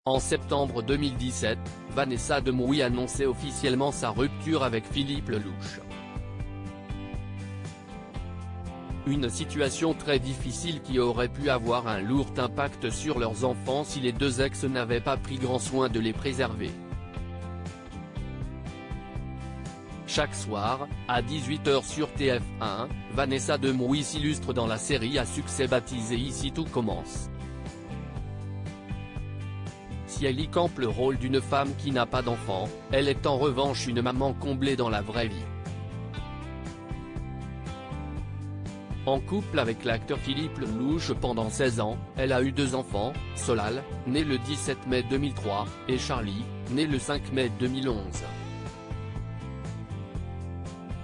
En septembre 2017, Vanessa Demouy annonçait officiellement sa rupture avec Philippe Lelouch. Une situation très difficile qui aurait pu avoir un lourd impact sur leurs enfants si les deux ex n'avaient pas pris grand soin de les préserver. Chaque soir, à 18 h sur TF1, Vanessa Demouy s'illustre dans la série à succès baptisée Ici tout commence. Si elle y campe le rôle d'une femme qui n'a pas d'enfant, elle est en revanche une maman comblée dans la vraie vie. En couple avec l'acteur Philippe Lelouch pendant 16 ans, elle a eu 2 enfants, Solal, né le 17 mai 2003, et Charlie, né le 5 mai 2011.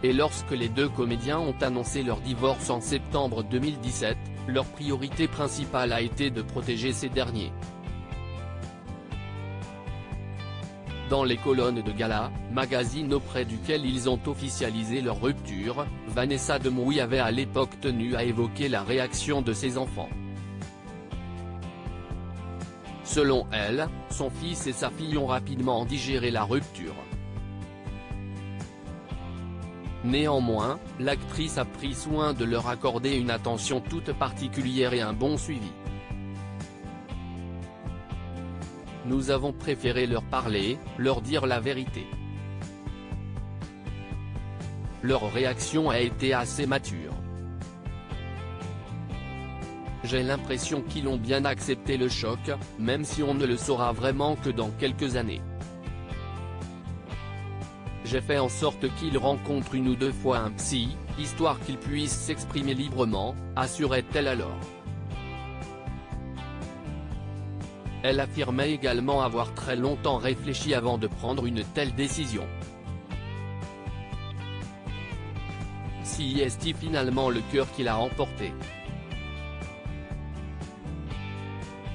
Et lorsque les deux comédiens ont annoncé leur divorce en septembre 2017, leur priorité principale a été de protéger ces derniers. Dans les colonnes de Gala, magazine auprès duquel ils ont officialisé leur rupture, Vanessa Demouy avait à l'époque tenu à évoquer la réaction de ses enfants. Selon elle, son fils et sa fille ont rapidement digéré la rupture. Néanmoins, l'actrice a pris soin de leur accorder une attention toute particulière et un bon suivi. Nous avons préféré leur parler, leur dire la vérité. Leur réaction a été assez mature. J'ai l'impression qu'ils ont bien accepté le choc, même si on ne le saura vraiment que dans quelques années. J'ai fait en sorte qu'ils rencontrent 1 ou 2 fois un psy, histoire qu'ils puissent s'exprimer librement, assurait-elle alors. Elle affirmait également avoir très longtemps réfléchi avant de prendre une telle décision. Si est-il finalement le cœur qui l'a emporté.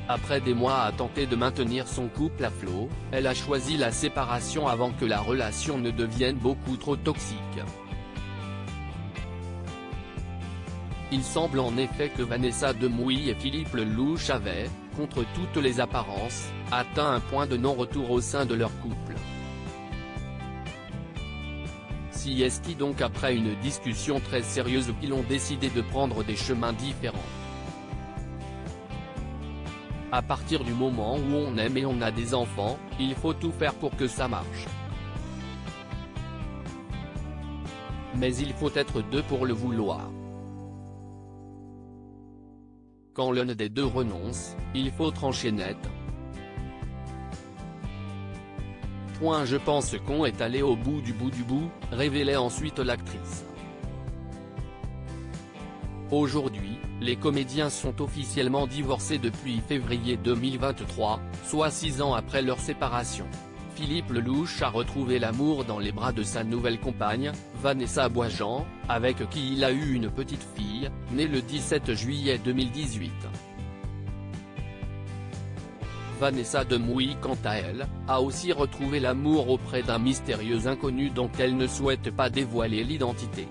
Après des mois à tenter de maintenir son couple à flot, elle a choisi la séparation avant que la relation ne devienne beaucoup trop toxique. Il semble en effet que Vanessa Demouy et Philippe Lelouch avaient, contre toutes les apparences, atteint un point de non-retour au sein de leur couple. Si est donc après une discussion très sérieuse qu'ils ont décidé de prendre des chemins différents. À partir du moment où on aime et on a des enfants, il faut tout faire pour que ça marche. Mais il faut être 2 pour le vouloir. Quand l'un des 2 renonce, il faut trancher net. Je pense qu'on est allé au bout du bout, révélait ensuite l'actrice. Aujourd'hui, les comédiens sont officiellement divorcés depuis février 2023, soit 6 ans après leur séparation. Philippe Lelouch a retrouvé l'amour dans les bras de sa nouvelle compagne, Vanessa Boisjean, avec qui il a eu une petite fille, née le 17 juillet 2018. Vanessa Demouy quant à elle, a aussi retrouvé l'amour auprès d'un mystérieux inconnu dont elle ne souhaite pas dévoiler l'identité.